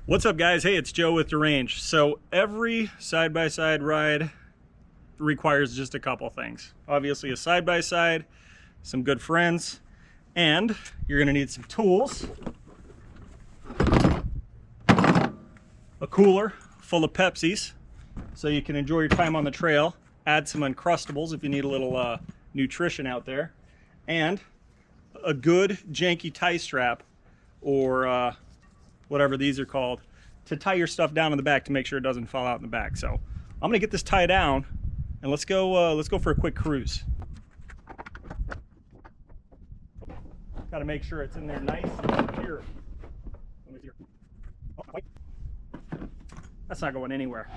What's up, guys? Hey, it's Joe with Derange. So every side-by-side ride requires just a couple things. Obviously a side-by-side, some good friends, and you're gonna need some tools, a cooler full of Pepsis so you can enjoy your time on the trail, add some Uncrustables if you need a little nutrition out there, and a good janky tie strap or whatever these are called, to tie your stuff down in the back to make sure it doesn't fall out in the back. So I'm gonna get this tied down and let's go for a quick cruise. Got to make sure it's in there nice and secure. Oh, wait. That's not going anywhere.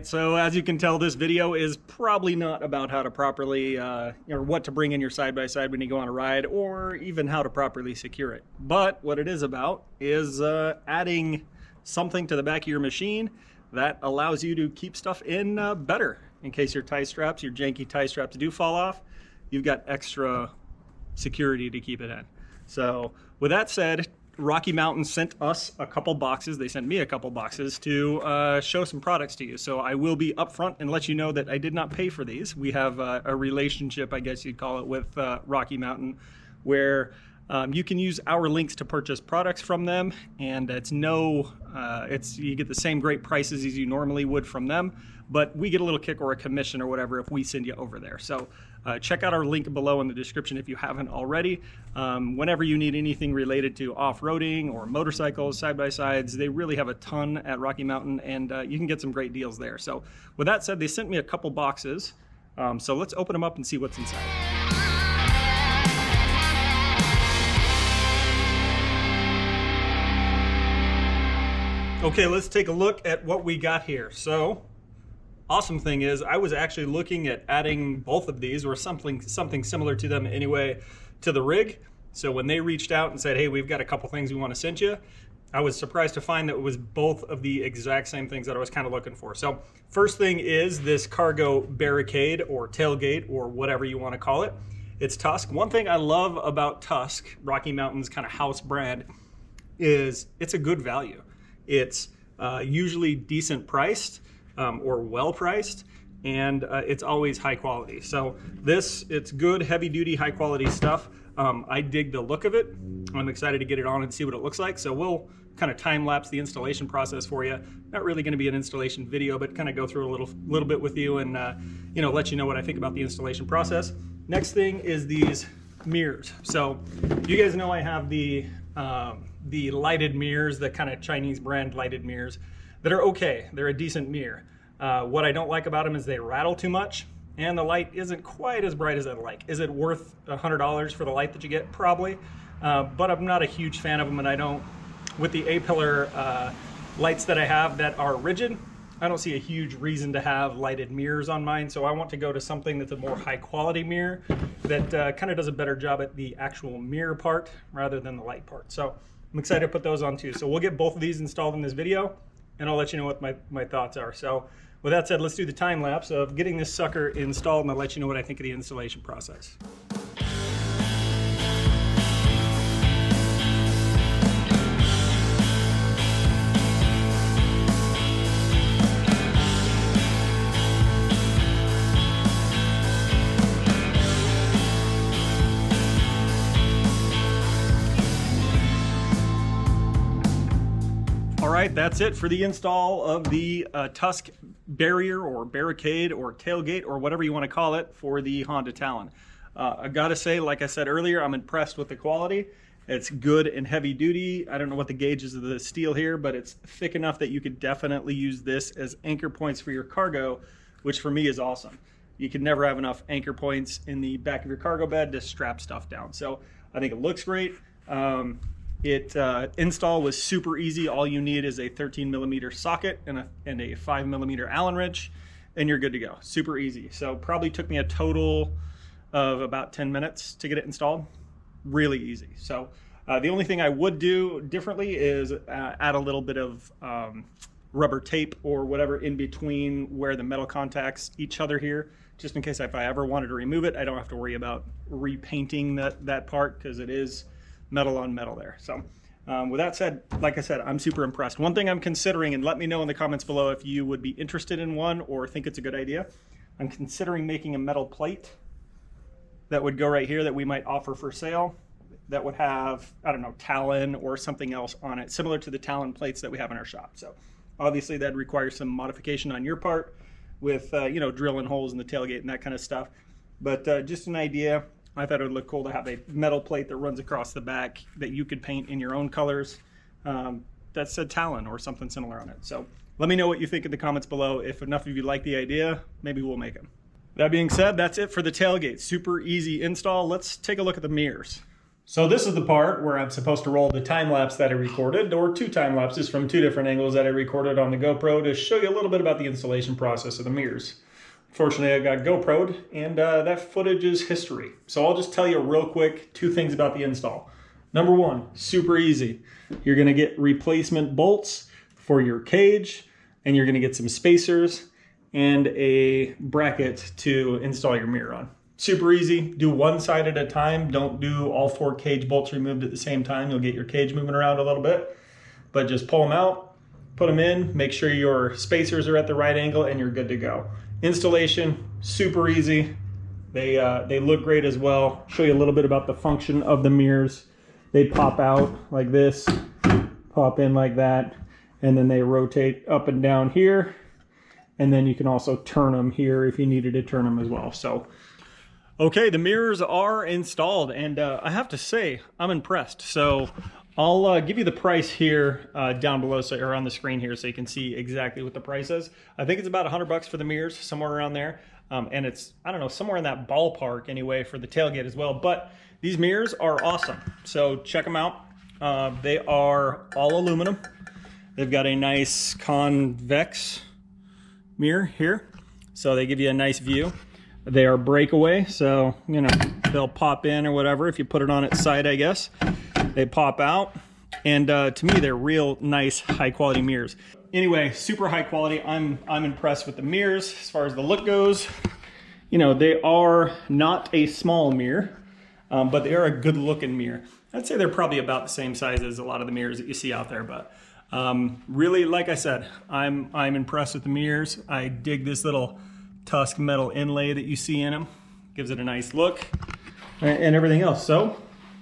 So as you can tell, this video is probably not about how to properly or what to bring in your side-by-side when you go on a ride, or even how to properly secure it. But what it is about is adding something to the back of your machine that allows you to keep stuff in better. In case your tie straps, your janky tie straps do fall off, you've got extra security to keep it in. So with that said, Rocky Mountain sent us a couple boxes. They sent me a couple boxes to show some products to you. So I will be upfront and let you know that I did not pay for these. We have a relationship, I guess you'd call it, with Rocky Mountain, where you can use our links to purchase products from them, and you get the same great prices as you normally would from them, but we get a little kick or a commission or whatever if we send you over there. So check out our link below in the description if you haven't already. Whenever you need anything related to off-roading or motorcycles, side-by-sides, they really have a ton at Rocky Mountain, and you can get some great deals there. So with that said, they sent me a couple boxes. So let's open them up and see what's inside. Okay, let's take a look at what we got here. So, awesome thing is, I was actually looking at adding both of these, or something similar to them anyway, to the rig. So when they reached out and said, hey, we've got a couple things we want to send you, I was surprised to find that it was both of the exact same things that I was kind of looking for. So first thing is this cargo barricade or tailgate or whatever you want to call it. It's Tusk. One thing I love about Tusk, Rocky Mountain's kind of house brand, is it's a good value. It's usually decent priced or well priced, and it's always high quality. So it's good, heavy duty, high quality stuff. I dig the look of it. I'm excited to get it on and see what it looks like. So we'll kind of time lapse the installation process for you. Not really going to be an installation video, but kind of go through a little bit with you and let you know what I think about the installation process. Next thing is these mirrors. So you guys know I have the lighted mirrors, the kind of Chinese brand lighted mirrors that are okay. They're a decent mirror. What I don't like about them is they rattle too much, and the light isn't quite as bright as I'd like. Is it worth $100 for the light that you get? Probably, but I'm not a huge fan of them, and I don't, with the A-pillar lights that I have that are rigid, I don't see a huge reason to have lighted mirrors on mine, so I want to go to something that's a more high quality mirror that kind of does a better job at the actual mirror part rather than the light part. So I'm excited to put those on too. So we'll get both of these installed in this video, and I'll let you know what my thoughts are. So with that said, let's do the time lapse of getting this sucker installed, and I'll let you know what I think of the installation process. Alright, that's it for the install of the Tusk barrier or barricade or tailgate or whatever you want to call it for the Honda Talon. I gotta say, like I said earlier, I'm impressed with the quality. It's good and heavy duty. I don't know what the gauge is of the steel here, but it's thick enough that you could definitely use this as anchor points for your cargo, which for me is awesome. You can never have enough anchor points in the back of your cargo bed to strap stuff down. So I think it looks great. Install was super easy. All you need is a 13mm socket and a 5mm Allen wrench, and you're good to go. Super easy. So probably took me a total of about 10 minutes to get it installed. Really easy. So the only thing I would do differently is add a little bit of rubber tape or whatever in between where the metal contacts each other here, just in case if I ever wanted to remove it, I don't have to worry about repainting that part, because it is metal on metal there. So with that said, like I said, I'm super impressed. One thing I'm considering, and let me know in the comments below if you would be interested in one or think it's a good idea, I'm considering making a metal plate that would go right here that we might offer for sale, that would have, I don't know, Talon or something else on it, similar to the Talon plates that we have in our shop. So obviously that'd require some modification on your part with, you know, drilling holes in the tailgate and that kind of stuff. But just an idea. I thought it would look cool to have a metal plate that runs across the back that you could paint in your own colors. That said Talon or something similar on it. So let me know what you think in the comments below. If enough of you like the idea, maybe we'll make them. That being said, that's it for the tailgate. Super easy install. Let's take a look at the mirrors. So this is the part where I'm supposed to roll the time lapse that I recorded, or 2 time lapses from 2 different angles that I recorded on the GoPro to show you a little bit about the installation process of the mirrors. Fortunately, I got GoPro'd, and that footage is history. So I'll just tell you real quick 2 things about the install. Number 1, super easy. You're gonna get replacement bolts for your cage, and you're gonna get some spacers and a bracket to install your mirror on. Super easy. Do one side at a time. Don't do all 4 cage bolts removed at the same time. You'll get your cage moving around a little bit. But just pull them out, put them in, make sure your spacers are at the right angle, and you're good to go. Installation, super easy. They look great as well. Show you a little bit about the function of the mirrors. They pop out like this, pop in like that, and then they rotate up and down here. And then you can also turn them here if you needed to turn them as well. So okay, the mirrors are installed, and I have to say, I'm impressed. So I'll give you the price here down below, or on the screen here, so you can see exactly what the price is. I think it's about $100 for the mirrors, somewhere around there. And it's, I don't know, somewhere in that ballpark anyway for the tailgate as well. But these mirrors are awesome. So check them out. They are all aluminum. They've got a nice convex mirror here. So they give you a nice view. They are breakaway, so, you know, they'll pop in or whatever if you put it on its side, I guess. They pop out, and to me, they're real nice, high-quality mirrors. Anyway, super high quality. I'm impressed with the mirrors as far as the look goes. You know, they are not a small mirror, but they are a good-looking mirror. I'd say they're probably about the same size as a lot of the mirrors that you see out there, but really, like I said, I'm impressed with the mirrors. I dig this little Tusk metal inlay that you see in them. Gives it a nice look and everything else. So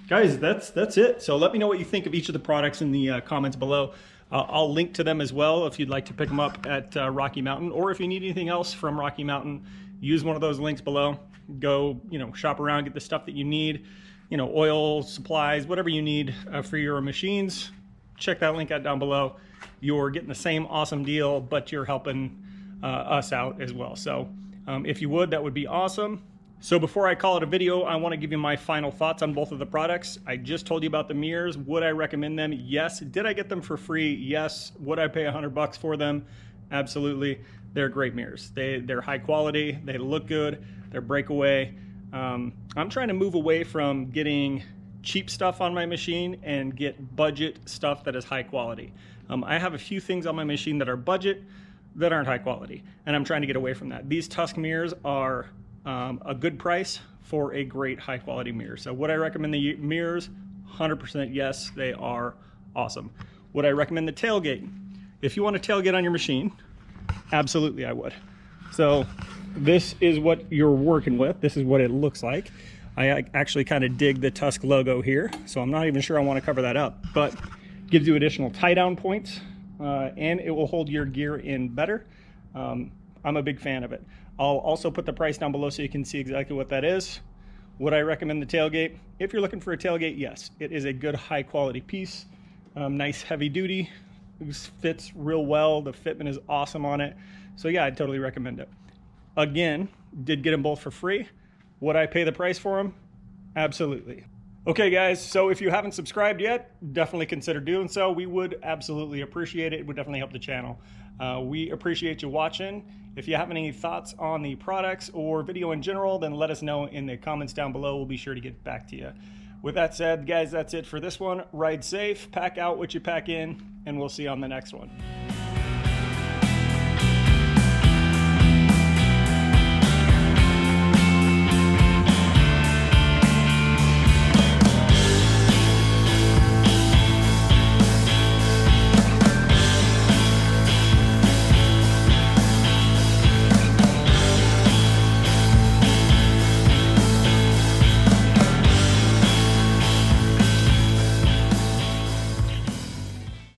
guys, that's it. So let me know what you think of each of the products in the comments below. I'll link to them as well if you'd like to pick them up at Rocky Mountain, or if you need anything else from Rocky Mountain, use one of those links below. Go, you know, shop around, get the stuff that you need, you know, oil, supplies, whatever you need for your machines. Check that link out down below. You're getting the same awesome deal, but you're helping us out as well. So if you would, that would be awesome. So before I call it a video, I want to give you my final thoughts on both of the products. I just told you about the mirrors. Would I recommend them? Yes. Did I get them for free? Yes. Would I pay $100 for them? Absolutely. They're great mirrors. They're high quality. They look good. They're breakaway. I'm trying to move away from getting cheap stuff on my machine and get budget stuff that is high quality. I have a few things on my machine that are budget that aren't high quality, and I'm trying to get away from that. These Tusk mirrors are a good price for a great high quality mirror. So would I recommend the mirrors? 100% yes, they are awesome. Would I recommend the tailgate? If you want a tailgate on your machine, absolutely I would. So this is what you're working with. This is what it looks like. I actually kind of dig the Tusk logo here, so I'm not even sure I want to cover that up, but gives you additional tie down points, and it will hold your gear in better. I'm a big fan of it. I'll also put the price down below so you can see exactly what that is. Would I recommend the tailgate? If you're looking for a tailgate, yes. It is a good high quality piece. Nice heavy duty. It fits real well. The fitment is awesome on it. So yeah, I'd totally recommend it. Again, did get them both for free. Would I pay the price for them? Absolutely. Okay guys, so if you haven't subscribed yet, definitely consider doing so. We would absolutely appreciate it. It would definitely help the channel. We appreciate you watching. If you have any thoughts on the products or video in general, then let us know in the comments down below. We'll be sure to get back to you. With that said, guys, that's it for this one. Ride safe, pack out what you pack in, and we'll see you on the next one.